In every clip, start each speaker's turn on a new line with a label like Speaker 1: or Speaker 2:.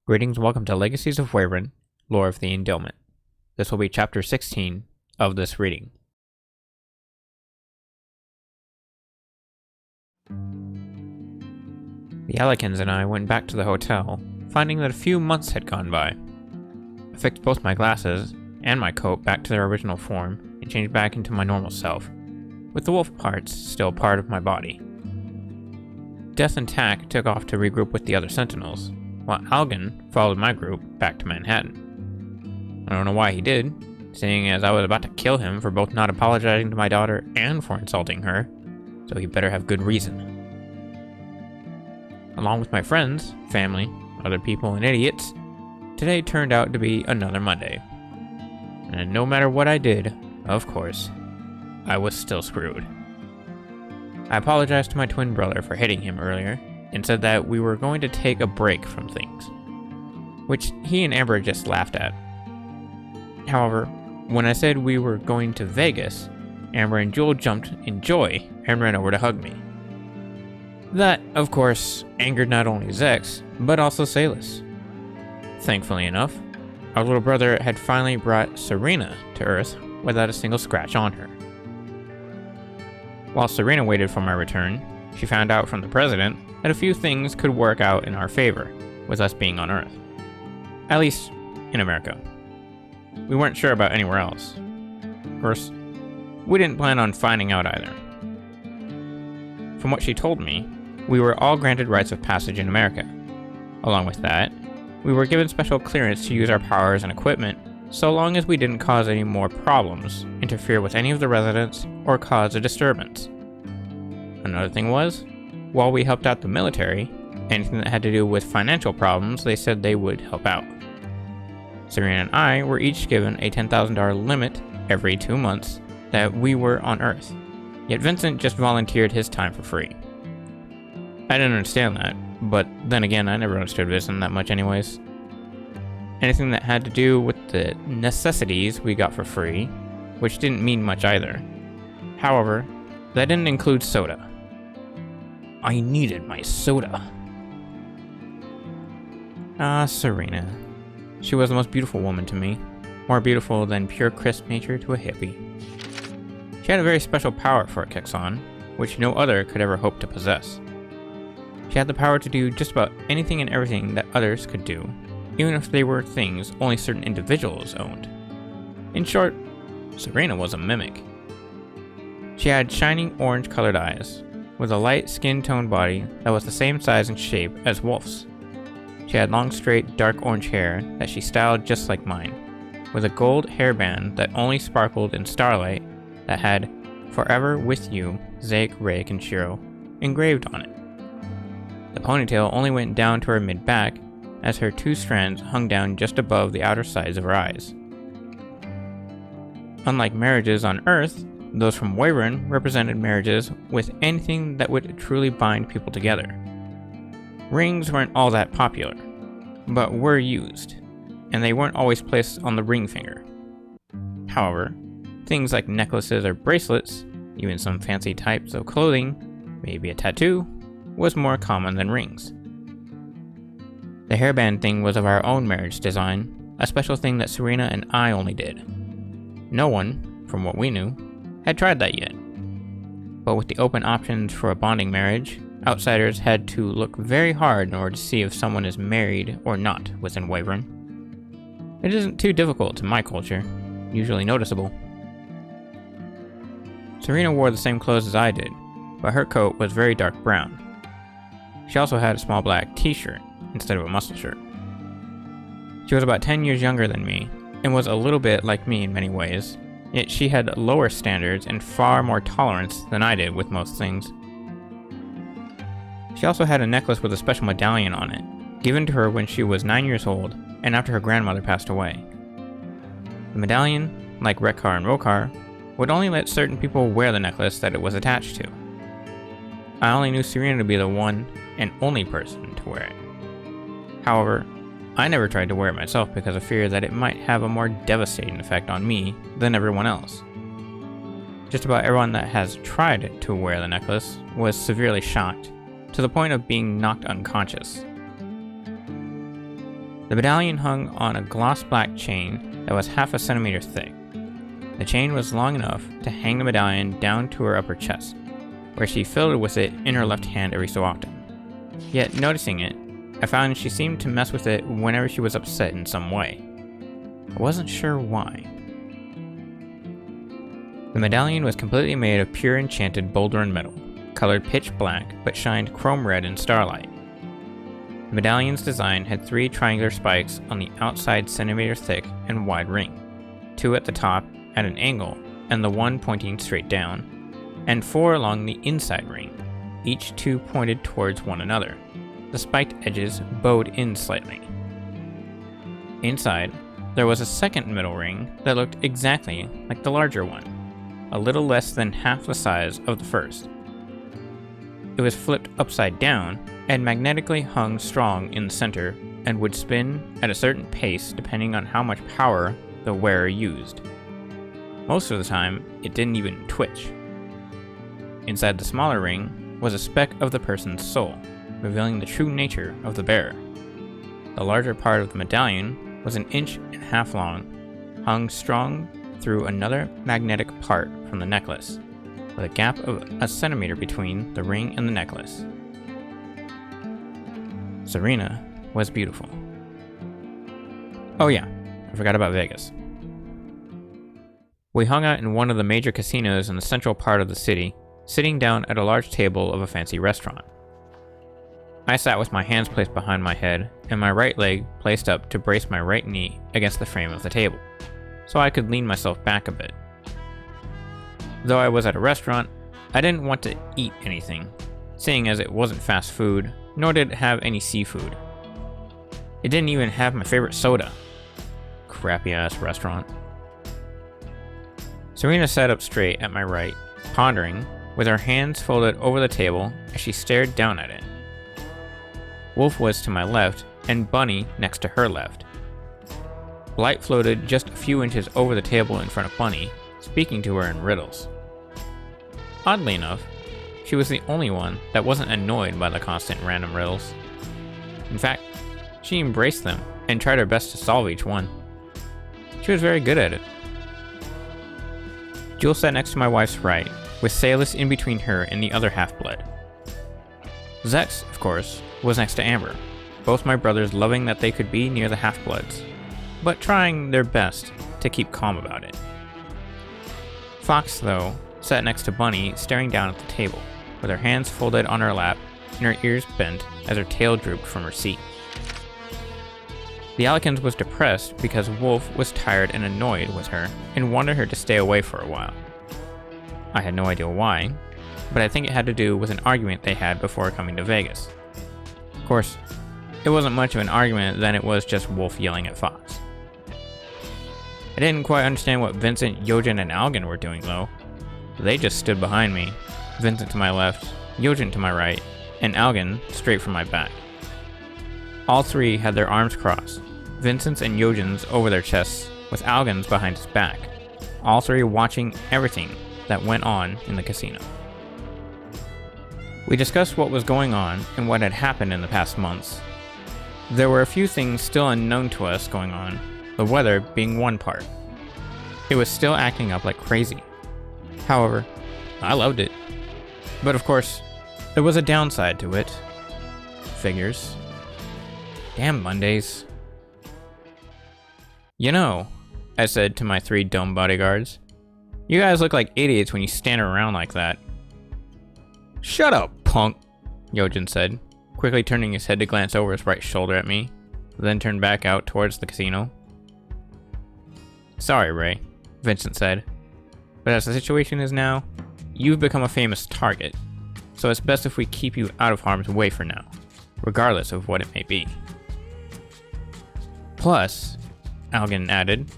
Speaker 1: Greetings and welcome to Legacies of Wavryn, Lore of the Endelment. This will be Chapter 16 of this reading. The Alikins and I went back to the hotel, finding that a few months had gone by. I fixed both my glasses and my coat back to their original form and changed back into my normal self, with the wolf parts still part of my body. Death and Tack took off to regroup with the other sentinels, while Algan followed my group back to Manhattan. I don't know why he did, seeing as I was about to kill him for both not apologizing to my daughter and for insulting her, so he better have good reason. Along with my friends, family, other people, and idiots, today turned out to be another Monday. And no matter what I did, of course, I was still screwed. I apologized to my twin brother for hitting him earlier, and said that we were going to take a break from things, which he and Amber just laughed at. However, when I said we were going to Vegas, Amber and Jewel jumped in joy and ran over to hug me. That, of course, angered not only Zaec, but also Salus. Thankfully enough, our little brother had finally brought Serena to Earth without a single scratch on her. While Serena waited for my return, she found out from the president that a few things could work out in our favor, with us being on Earth. At least, in America. We weren't sure about anywhere else. Of course, we didn't plan on finding out either. From what she told me, we were all granted rights of passage in America. Along with that, we were given special clearance to use our powers and equipment, so long as we didn't cause any more problems, interfere with any of the residents, or cause a disturbance. Another thing was, while we helped out the military, anything that had to do with financial problems, they said they would help out. Serena and I were each given a $10,000 limit every 2 months that we were on Earth, yet Vincent just volunteered his time for free. I didn't understand that, but then again, I never understood Vincent that much anyways. Anything that had to do with the necessities we got for free, which didn't mean much either. However, that didn't include soda. I needed my soda. Ah, Serena. She was the most beautiful woman to me. More beautiful than pure crisp nature to a hippie. She had a very special power for a Kexon, which no other could ever hope to possess. She had the power to do just about anything and everything that others could do, even if they were things only certain individuals owned. In short, Serena was a mimic. She had shining orange-colored eyes, with a light skin-toned body that was the same size and shape as Wolf's. She had long, straight, dark orange hair that she styled just like mine, with a gold hairband that only sparkled in starlight that had "Forever with you, Zaec, Rake, and Shero" engraved on it. The ponytail only went down to her mid-back, as her 2 strands hung down just above the outer sides of her eyes. Unlike marriages on Earth, those from Wavryn represented marriages with anything that would truly bind people together. Rings weren't all that popular, but were used, and they weren't always placed on the ring finger. However, things like necklaces or bracelets, even some fancy types of clothing, maybe a tattoo, was more common than rings. The hairband thing was of our own marriage design, a special thing that Serena and I only did. No one, from what we knew, had tried that yet. But with the open options for a bonding marriage, outsiders had to look very hard in order to see if someone is married or not within Wavryn. It isn't too difficult to my culture, usually noticeable. Serena wore the same clothes as I did, but her coat was very dark brown. She also had a small black t-shirt instead of a muscle shirt. She was about 10 years younger than me, and was a little bit like me in many ways, yet she had lower standards and far more tolerance than I did with most things. She also had a necklace with a special medallion on it, given to her when she was 9 years old and after her grandmother passed away. The medallion, like Rekar and Rokar, would only let certain people wear the necklace that it was attached to. I only knew Serena to be the one and only person to wear it. However, I never tried to wear it myself because of fear that it might have a more devastating effect on me than everyone else. Just about everyone that has tried to wear the necklace was severely shocked, to the point of being knocked unconscious. The medallion hung on a gloss black chain that was half a centimeter thick. The chain was long enough to hang the medallion down to her upper chest, where she fiddled with it in her left hand every so often. Yet, noticing it, I found she seemed to mess with it whenever she was upset in some way. I wasn't sure why. The medallion was completely made of pure enchanted bouldern metal, colored pitch black but shined chrome red in starlight. The medallion's design had 3 triangular spikes on the outside centimeter thick and wide ring, 2 at the top at an angle and the one pointing straight down, and 4 along the inside ring, each 2 pointed towards one another. The spiked edges bowed in slightly. Inside, there was a second middle ring that looked exactly like the larger one, a little less than half the size of the first. It was flipped upside down and magnetically hung strong in the center and would spin at a certain pace depending on how much power the wearer used. Most of the time, it didn't even twitch. Inside the smaller ring was a speck of the person's soul, revealing the true nature of the bearer. The larger part of the medallion was 1.5 inches long, hung strong through another magnetic part from the necklace, with a gap of a centimeter between the ring and the necklace. Serena was beautiful. Oh yeah, I forgot about Vegas. We hung out in one of the major casinos in the central part of the city, sitting down at a large table of a fancy restaurant. I sat with my hands placed behind my head and my right leg placed up to brace my right knee against the frame of the table, so I could lean myself back a bit. Though I was at a restaurant, I didn't want to eat anything, seeing as it wasn't fast food, nor did it have any seafood. It didn't even have my favorite soda. Crappy ass restaurant. Serena sat up straight at my right, pondering, with her hands folded over the table as she stared down at it. Wolf was to my left, and Bunny next to her left. Light floated just a few inches over the table in front of Bunny, speaking to her in riddles. Oddly enough, she was the only one that wasn't annoyed by the constant random riddles. In fact, she embraced them and tried her best to solve each one. She was very good at it. Jewel sat next to my wife's right, with Salus in between her and the other half-blood. Zaec, of course, was next to Amber, both my brothers loving that they could be near the half-bloods, but trying their best to keep calm about it. Fox, though, sat next to Bunny, staring down at the table, with her hands folded on her lap and her ears bent as her tail drooped from her seat. The Alikins was depressed because Wolf was tired and annoyed with her and wanted her to stay away for a while. I had no idea why, but I think it had to do with an argument they had before coming to Vegas. Of course, it wasn't much of an argument, then it was just Wolf yelling at Fox. I didn't quite understand what Vincent, Yojin, and Algin were doing though. They just stood behind me, Vincent to my left, Yojin to my right, and Algin straight from my back. All 3 had their arms crossed, Vincent's and Yojin's over their chests, with Algin's behind his back, all 3 watching everything that went on in the casino. We discussed what was going on and what had happened in the past months. There were a few things still unknown to us going on, the weather being one part. It was still acting up like crazy. However, I loved it. But of course, there was a downside to it. Figures. Damn Mondays. You know, I said to my 3 dome bodyguards, you guys look like idiots when you stand around like that. Shut up, punk, Yojin said, quickly turning his head to glance over his right shoulder at me, then turned back out towards the casino. Sorry, Ray, Vincent said, but as the situation is now, you've become a famous target, so it's best if we keep you out of harm's way for now, regardless of what it may be. Plus, Algin added,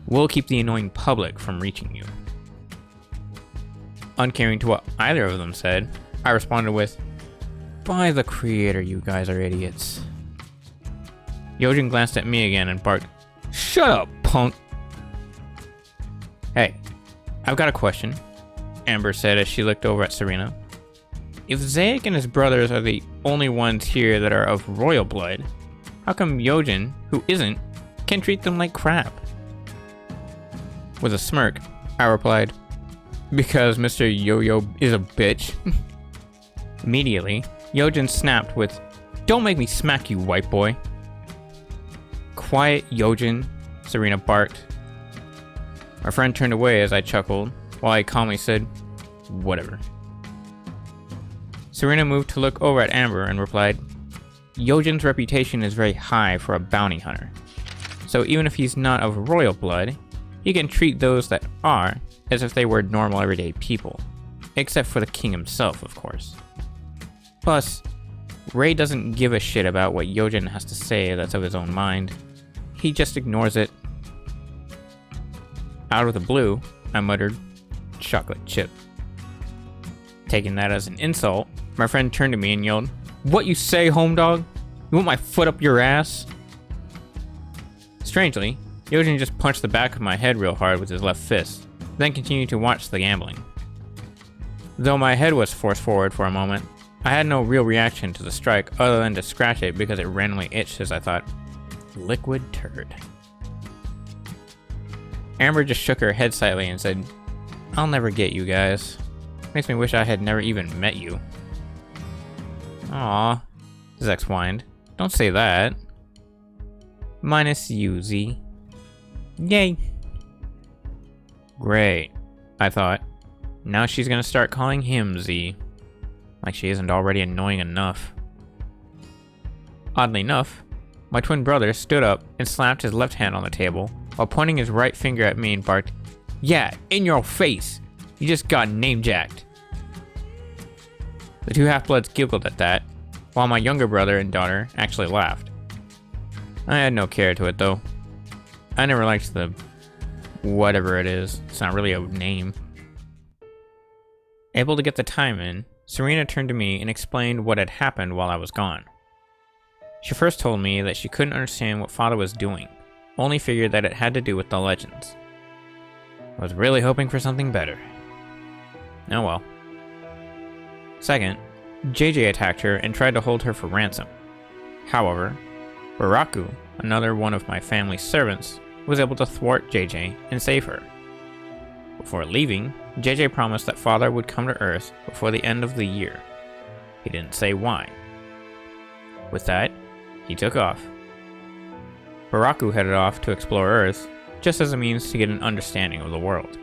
Speaker 1: we'll keep the annoying public from reaching you. Uncaring to what either of them said, I responded with, by the creator, you guys are idiots. Yojin glanced at me again and barked, shut up, punk! Hey, I've got a question, Amber said as she looked over at Serena. If Zaec and his brothers are the only ones here that are of royal blood, how come Yojin, who isn't, can treat them like crap? With a smirk, I replied, because Mr. Yo-Yo is a bitch. Immediately, Yojin snapped with, "Don't make me smack you, white boy." "Quiet, Yojin," Serena barked. My friend turned away as I chuckled, while I calmly said, "Whatever." Serena moved to look over at Amber and replied, "Yojin's reputation is very high for a bounty hunter. So even if he's not of royal blood, he can treat those that are as if they were normal everyday people. Except for the king himself, of course. Plus, Ray doesn't give a shit about what Yojin has to say that's of his own mind. He just ignores it." Out of the blue, I muttered, "Chocolate chip." Taking that as an insult, my friend turned to me and yelled, "What you say, home dog? You want my foot up your ass?" Strangely, Yojin just punched the back of my head real hard with his left fist, then continued to watch the gambling. Though my head was forced forward for a moment, I had no real reaction to the strike other than to scratch it because it randomly itched as I thought, liquid turd. Amber just shook her head slightly and said, "I'll never get you guys. Makes me wish I had never even met you." "Aw," Zaec whined. "Don't say that." "Minus you, Z." "Yay." Great, I thought. Now she's gonna start calling him Z. Like she isn't already annoying enough. Oddly enough, my twin brother stood up and slapped his left hand on the table while pointing his right finger at me and barked, "Yeah, in your face! You just got name-jacked." The two half-bloods giggled at that, while my younger brother and daughter actually laughed. I had no care to it though. I never liked the whatever it is. It's not really a name. Able to get the time in, Serena turned to me and explained what had happened while I was gone. She first told me that she couldn't understand what Father was doing, only figured that it had to do with the legends. I was really hoping for something better. Oh well. Second, JJ attacked her and tried to hold her for ransom. However, Baraku, another one of my family's servants, was able to thwart JJ and save her. Before leaving, JJ promised that Father would come to Earth before the end of the year. He didn't say why. With that, he took off. Baraku headed off to explore Earth, just as a means to get an understanding of the world.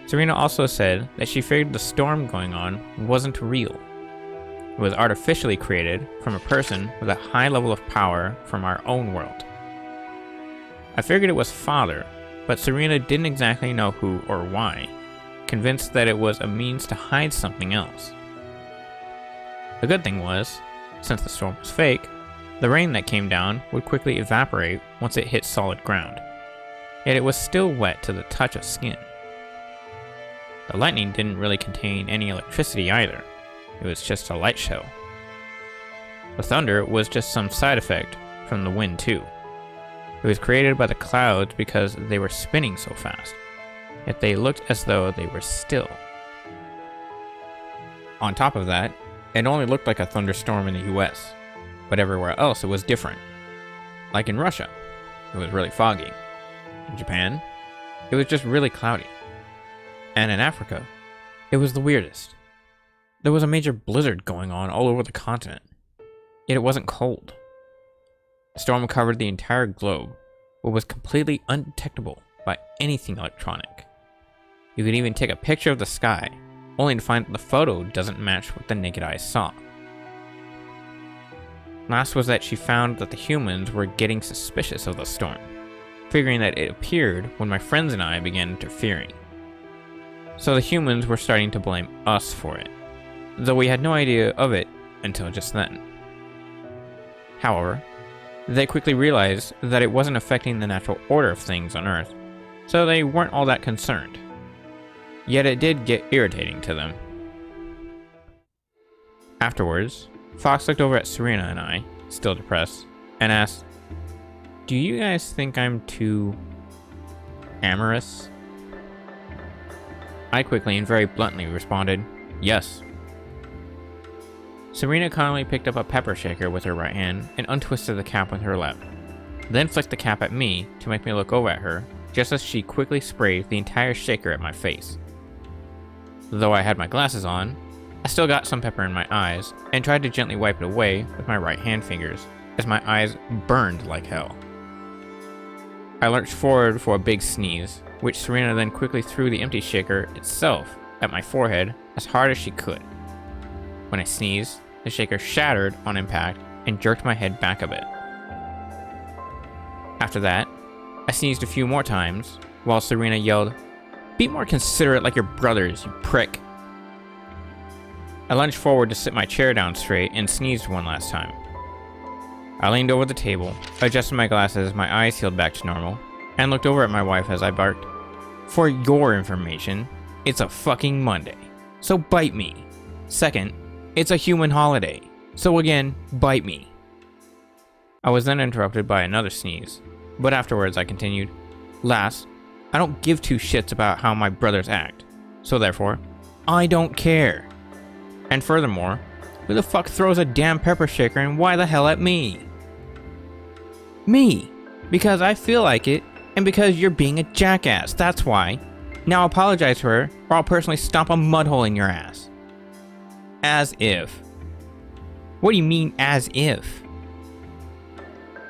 Speaker 1: Serena also said that she figured the storm going on wasn't real. It was artificially created from a person with a high level of power from our own world. I figured it was Father, but Serena didn't exactly know who or why, convinced that it was a means to hide something else. The good thing was, since the storm was fake, the rain that came down would quickly evaporate once it hit solid ground, yet it was still wet to the touch of skin. The lightning didn't really contain any electricity either, it was just a light show. The thunder was just some side effect from the wind too. It was created by the clouds because they were spinning so fast, yet they looked as though they were still. On top of that, it only looked like a thunderstorm in the US, but everywhere else it was different. Like in Russia, it was really foggy. In Japan, it was just really cloudy. And in Africa, it was the weirdest. There was a major blizzard going on all over the continent, yet it wasn't cold. The storm covered the entire globe, but was completely undetectable by anything electronic. You could even take a picture of the sky, only to find that the photo doesn't match what the naked eye saw. Last was that she found that the humans were getting suspicious of the storm, figuring that it appeared when my friends and I began interfering. So the humans were starting to blame us for it, though we had no idea of it until just then. However, they quickly realized that it wasn't affecting the natural order of things on Earth, so they weren't all that concerned. Yet it did get irritating to them. Afterwards, Fox looked over at Serena and I, still depressed, and asked, "Do you guys think I'm too amorous?" I quickly and very bluntly responded, "Yes." Serena calmly picked up a pepper shaker with her right hand and untwisted the cap with her left, then flicked the cap at me to make me look over at her, just as she quickly sprayed the entire shaker at my face. Though I had my glasses on, I still got some pepper in my eyes and tried to gently wipe it away with my right hand fingers, as my eyes burned like hell. I lurched forward for a big sneeze, which Serena then quickly threw the empty shaker itself at my forehead as hard as she could. When I sneezed, the shaker shattered on impact and jerked my head back a bit. After that, I sneezed a few more times, while Serena yelled, "Be more considerate like your brothers, you prick." I lunged forward to sit my chair down straight and sneezed one last time. I leaned over the table, adjusted my glasses, my eyes healed back to normal, and looked over at my wife as I barked, "For your information, it's a fucking Monday, so bite me. Second, it's a human holiday, so again, bite me." I was then interrupted by another sneeze, but afterwards I continued, "Last, I don't give two shits about how my brothers act, so therefore, I don't care. And furthermore, who the fuck throws a damn pepper shaker and why the hell at me? Me, because I feel like it, and because you're being a jackass, that's why. Now apologize to her, or I'll personally stomp a mud hole in your ass." As if. What do you mean, as if?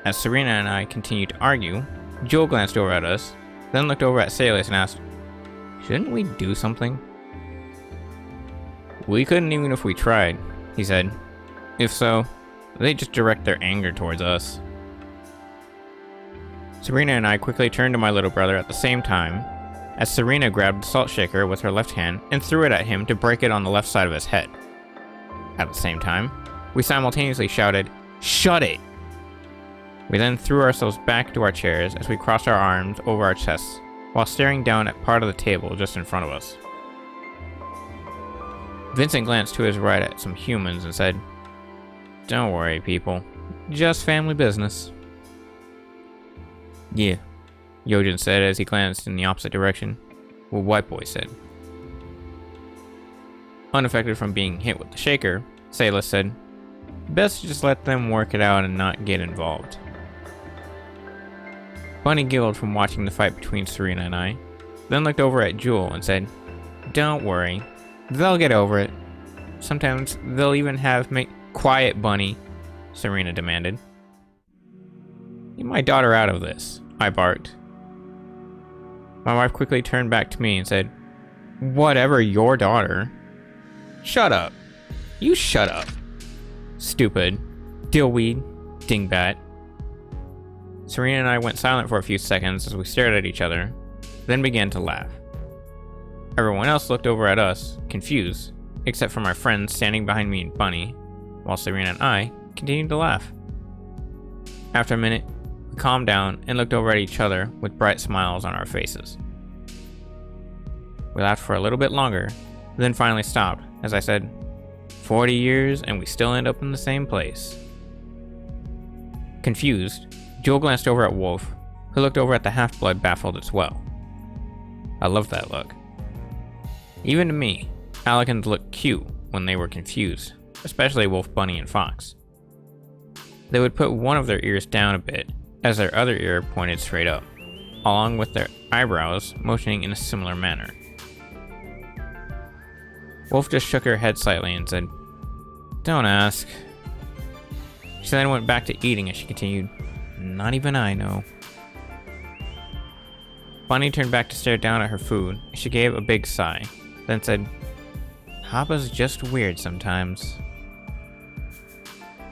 Speaker 1: As Serena and I continued to argue, Joel glanced over at us, then looked over at Salis and asked, "Shouldn't we do something?" "We couldn't even if we tried," he said. "If so, they just direct their anger towards us." Serena and I quickly turned to my little brother at the same time, as Serena grabbed the salt shaker with her left hand and threw it at him to break it on the left side of his head. At the same time, we simultaneously shouted, "Shut it!" We then threw ourselves back into our chairs as we crossed our arms over our chests while staring down at part of the table just in front of us. Vincent glanced to his right at some humans and said, "Don't worry, people. Just family business." "Yeah," Yojin said as he glanced in the opposite direction. What White Boy said. Unaffected from being hit with the shaker, Salis said, "Best just let them work it out and not get involved." Bunny giggled from watching the fight between Serena and I, then looked over at Jewel and said, "Don't worry, they'll get over it. Sometimes they'll even have Quiet, Bunny," Serena demanded. "Get my daughter out of this," I barked. My wife quickly turned back to me and said, "Whatever your daughter." "Shut up. You shut up. Stupid. Dillweed. Dingbat." Serena and I went silent for a few seconds as we stared at each other, then began to laugh. Everyone else looked over at us, confused, except for my friends standing behind me and Bunny, while Serena and I continued to laugh. After a minute, we calmed down and looked over at each other with bright smiles on our faces. We laughed for a little bit longer, then finally stopped as I said, 40 years and we still end up in the same place." Confused, Joel glanced over at Wolf, who looked over at the half-blood baffled as well. I loved that look. Even to me, Alicans looked cute when they were confused, especially Wolf, Bunny, and Fox. They would put one of their ears down a bit, as their other ear pointed straight up, along with their eyebrows motioning in a similar manner. Wolf just shook her head slightly and said, "Don't ask." She then went back to eating as she continued, "Not even I know." Bunny turned back to stare down at her food. She gave a big sigh, then said, "Papa's just weird sometimes."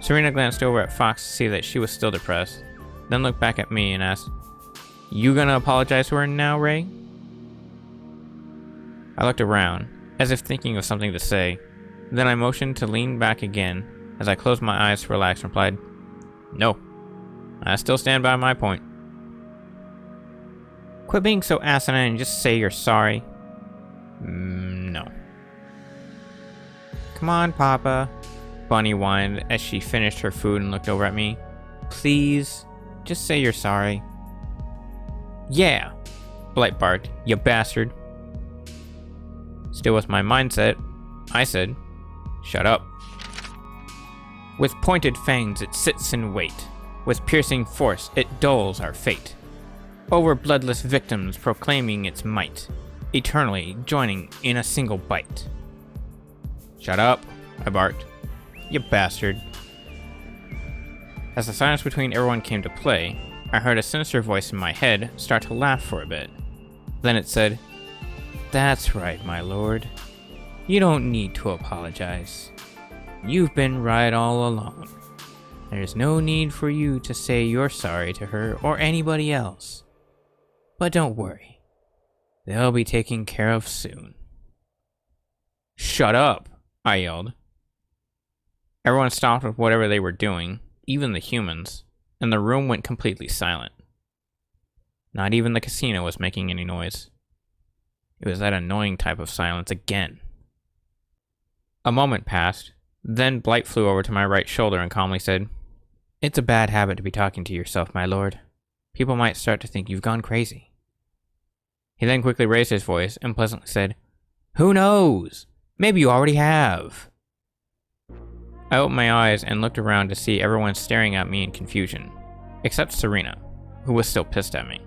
Speaker 1: Serena glanced over at Fox to see that she was still depressed, then looked back at me and asked, "You gonna apologize to her now, Ray?" I looked around, as if thinking of something to say, then I motioned to lean back again as I closed my eyes to relax and replied, "No, I still stand by my point." "Quit being so asinine and just say you're sorry." No. "Come on, Papa," Bunny whined as she finished her food and looked over at me. "Please, just say you're sorry." "Yeah," Blight barked, "you bastard." Still with my mindset, I said, "Shut up." With pointed fangs it sits in wait. With piercing force it dulls our fate. Over bloodless victims proclaiming its might, eternally joining in a single bite. Shut up, I barked. You bastard. As the silence between everyone came to play, I heard a sinister voice in my head start to laugh for a bit. Then it said, "That's right, my lord. You don't need to apologize. You've been right all along. There's no need for you to say you're sorry to her or anybody else. But don't worry. They'll be taken care of soon." "Shut up," I yelled. Everyone stopped with whatever they were doing, even the humans, and the room went completely silent. Not even the casino was making any noise. It was that annoying type of silence again. A moment passed, then Blight flew over to my right shoulder and calmly said, "It's a bad habit to be talking to yourself, my lord. People might start to think you've gone crazy." He then quickly raised his voice and pleasantly said, "Who knows? Maybe you already have." I opened my eyes and looked around to see everyone staring at me in confusion, except Serena, who was still pissed at me.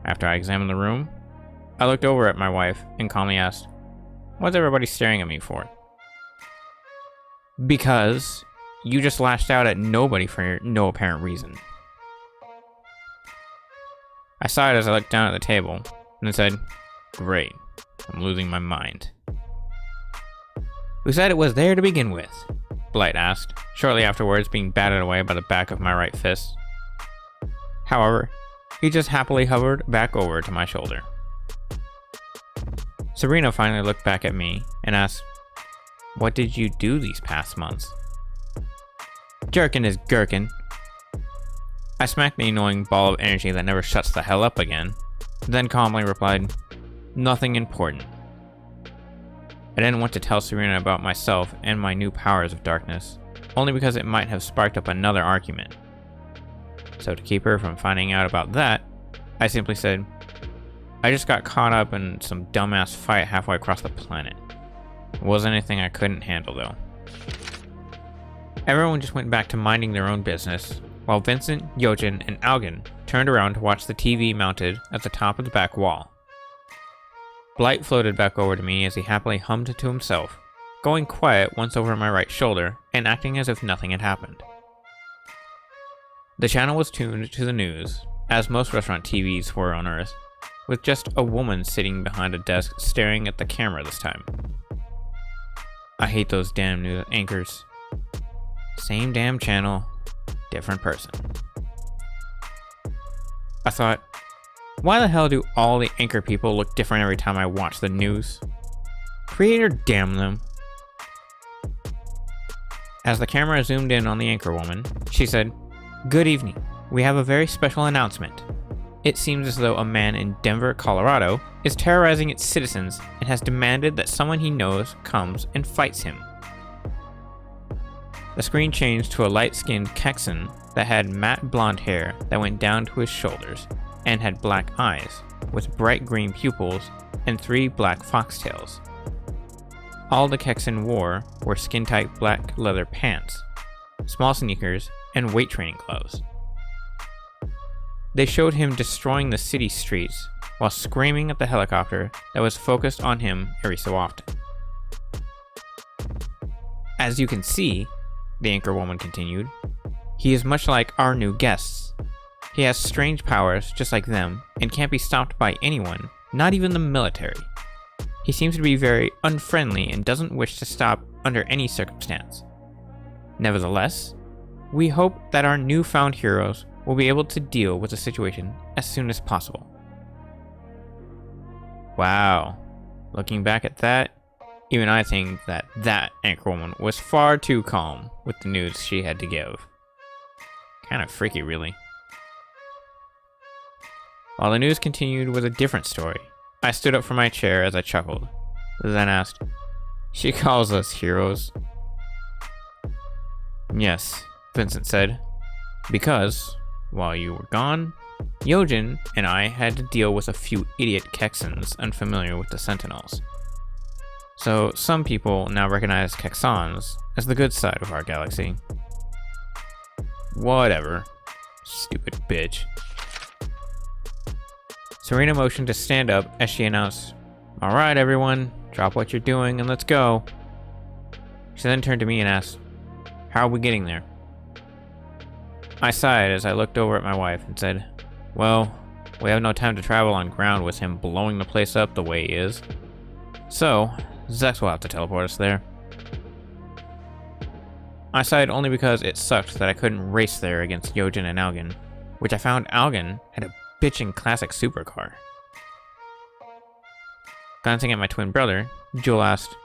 Speaker 1: After I examined the room, I looked over at my wife and calmly asked, "What's everybody staring at me for?" "Because you just lashed out at nobody for no apparent reason." I sighed as I looked down at the table, and then said, "Great, I'm losing my mind." "Who said it was there to begin with?" Blight asked, shortly afterwards being batted away by the back of my right fist. However, he just happily hovered back over to my shoulder. Serena finally looked back at me and asked, "What did you do these past months?" "Jerkin is gherkin." I smacked the annoying ball of energy that never shuts the hell up again, then calmly replied, "Nothing important." I didn't want to tell Serena about myself and my new powers of darkness, only because it might have sparked up another argument. So to keep her from finding out about that, I simply said, "I just got caught up in some dumbass fight halfway across the planet. It wasn't anything I couldn't handle though." Everyone just went back to minding their own business, while Vincent, Yojin, and Algan turned around to watch the TV mounted at the top of the back wall. Blight floated back over to me as he happily hummed to himself, going quiet once over my right shoulder and acting as if nothing had happened. The channel was tuned to the news, as most restaurant TVs were on Earth, with just a woman sitting behind a desk staring at the camera this time. I hate those damn news anchors. Same damn channel, different person. I thought, why the hell do all the anchor people look different every time I watch the news? Creator damn them. As the camera zoomed in on the anchor woman, she said, "Good evening. We have a very special announcement. It seems as though a man in Denver, Colorado, is terrorizing its citizens and has demanded that someone he knows comes and fights him." The screen changed to a light-skinned Texan that had matte blonde hair that went down to his shoulders and had black eyes, with bright green pupils and 3 black foxtails. All the Texan wore were skin-tight black leather pants, small sneakers, and weight training gloves. They showed him destroying the city streets while screaming at the helicopter that was focused on him every so often. "As you can see," the anchor woman continued, "he is much like our new guests. He has strange powers just like them and can't be stopped by anyone, not even the military. He seems to be very unfriendly and doesn't wish to stop under any circumstance. Nevertheless, we hope that our newfound heroes will be able to deal with the situation as soon as possible." Wow. Looking back at that, even I think that anchorwoman was far too calm with the news she had to give. Kind of freaky, really. While the news continued with a different story, I stood up from my chair as I chuckled, then asked, "She calls us heroes?" "Yes," Vincent said, "because, while you were gone, Yojin and I had to deal with a few idiot Texans unfamiliar with the Sentinels. So some people now recognize Kexans as the good side of our galaxy. Whatever. Stupid bitch. Serena motioned to stand up as she announced, "Alright everyone, drop what you're doing and let's go." She then turned to me and asked, "How are we getting there?" I sighed as I looked over at my wife and said, "Well, we have no time to travel on ground with him blowing the place up the way he is. So, Zaec will have to teleport us there." I sighed only because it sucked that I couldn't race there against Yojin and Algan, which I found Algan had a bitchin' classic supercar. Glancing at my twin brother, Jewel asked,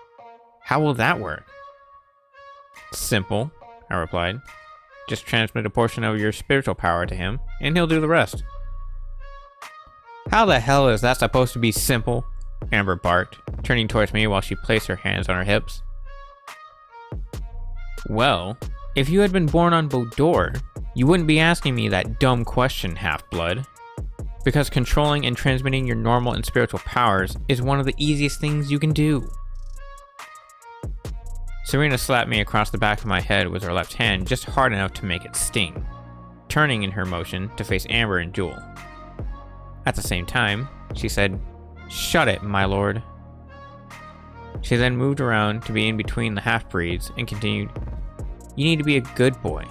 Speaker 1: "How will that work?" "Simple," I replied. "Just transmit a portion of your spiritual power to him, and he'll do the rest." "How the hell is that supposed to be simple?" Amber barked, turning towards me while she placed her hands on her hips. "Well, if you had been born on Bodor, you wouldn't be asking me that dumb question, Half-Blood. Because controlling and transmitting your normal and spiritual powers is one of the easiest things you can do." Serena slapped me across the back of my head with her left hand just hard enough to make it sting, turning in her motion to face Amber and Jewel. At the same time, she said, "Shut it, my lord." She then moved around to be in between the half-breeds and continued, "You need to be a good boy,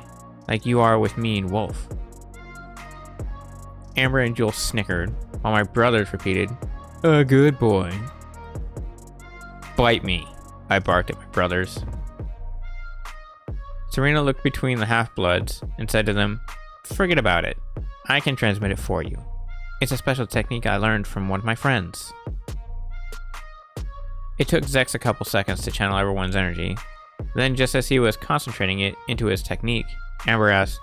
Speaker 1: like you are with me and Wolf." Amber and Jewel snickered, while my brothers repeated, "A good boy." "Bite me," I barked at my brothers. Serena looked between the half-bloods and said to them, "Forget about it. I can transmit it for you. It's a special technique I learned from one of my friends." It took Zaec a couple seconds to channel everyone's energy. Then, just as he was concentrating it into his technique, Amber asked,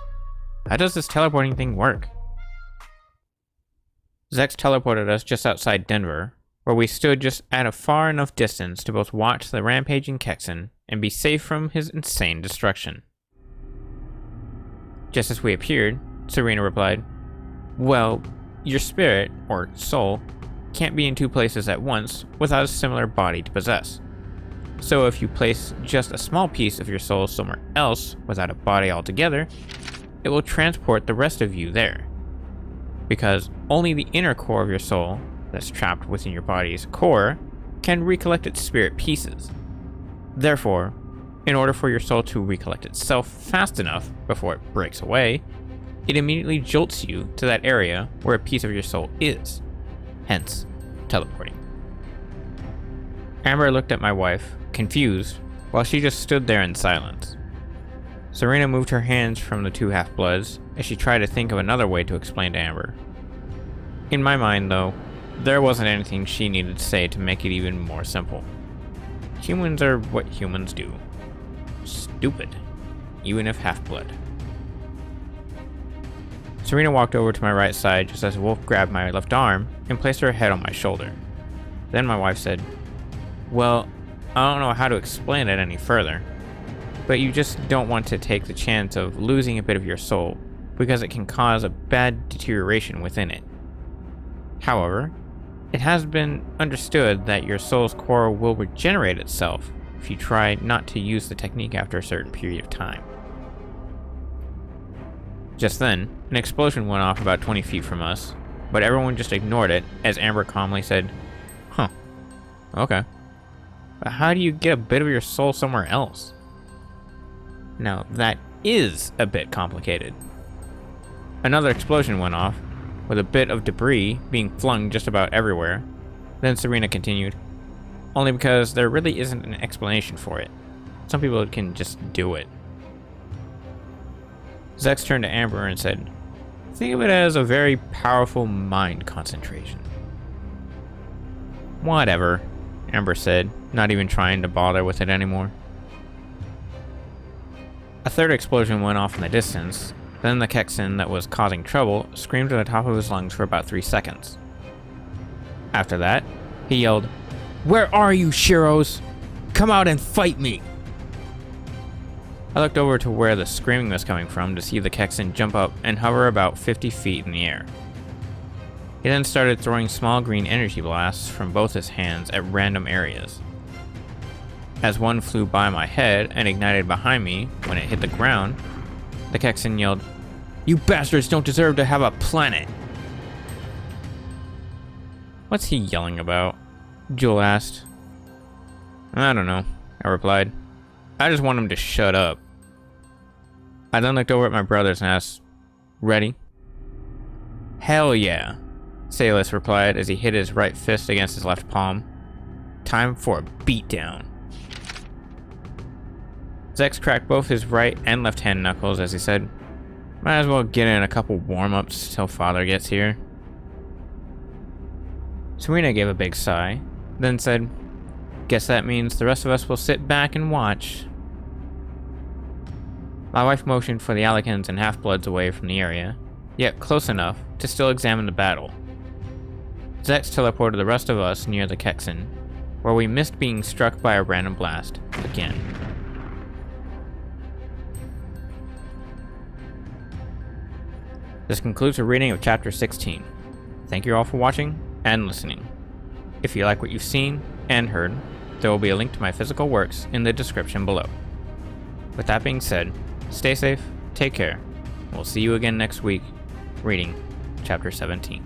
Speaker 1: "How does this teleporting thing work?" Zaec teleported us just outside Denver, where we stood just at a far enough distance to both watch the rampaging Kexan and be safe from his insane destruction. Just as we appeared, Serena replied, "Well, your spirit, or soul, can't be in two places at once without a similar body to possess. So if you place just a small piece of your soul somewhere else without a body altogether, it will transport the rest of you there. Because only the inner core of your soul, that's trapped within your body's core, can recollect its spirit pieces. Therefore, in order for your soul to recollect itself fast enough before it breaks away, it immediately jolts you to that area where a piece of your soul is, hence teleporting." Amber looked at my wife, confused, while she just stood there in silence. Serena moved her hands from the two half-bloods as she tried to think of another way to explain to Amber. In my mind, though, there wasn't anything she needed to say to make it even more simple. Humans are what humans do. Stupid, even if half-blood. Serena walked over to my right side just as Wolf grabbed my left arm and placed her head on my shoulder. Then my wife said, "Well, I don't know how to explain it any further, but you just don't want to take the chance of losing a bit of your soul because it can cause a bad deterioration within it. However, it has been understood that your soul's core will regenerate itself if you try not to use the technique after a certain period of time." Just then, an explosion went off about 20 feet from us, but everyone just ignored it as Amber calmly said, "Huh, okay. But how do you get a bit of your soul somewhere else?" Now, that is a bit complicated. Another explosion went off, with a bit of debris being flung just about everywhere. Then Serena continued, "Only because there really isn't an explanation for it. Some people can just do it." Zaec turned to Amber and said, "Think of it as a very powerful mind concentration." "Whatever," Amber said, not even trying to bother with it anymore. A third explosion went off in the distance. Then the Kexan that was causing trouble screamed at the top of his lungs for about 3 seconds. After that, he yelled, "Where are you, Sheros? Come out and fight me!" I looked over to where the screaming was coming from to see the Kexan jump up and hover about 50 feet in the air. He then started throwing small green energy blasts from both his hands at random areas. As one flew by my head and ignited behind me when it hit the ground, the Kexan yelled, "You bastards don't deserve to have a planet!" "What's he yelling about?" Jewel asked. "I don't know," I replied. "I just want him to shut up." I then looked over at my brothers and asked, "Ready?" "Hell yeah," Salus replied as he hit his right fist against his left palm. "Time for a beatdown." Zaec cracked both his right and left hand knuckles as he said, "Might as well get in a couple warm-ups till father gets here." Serena gave a big sigh, then said, "Guess that means the rest of us will sit back and watch." My wife motioned for the Alicans and Half-Bloods away from the area, yet close enough to still examine the battle. Zaec teleported the rest of us near the Kexan, where we missed being struck by a random blast again. This concludes the reading of Chapter 16. Thank you all for watching and listening. If you like what you've seen and heard, there will be a link to my physical works in the description below. With that being said, stay safe, take care, and we'll see you again next week, reading Chapter 17.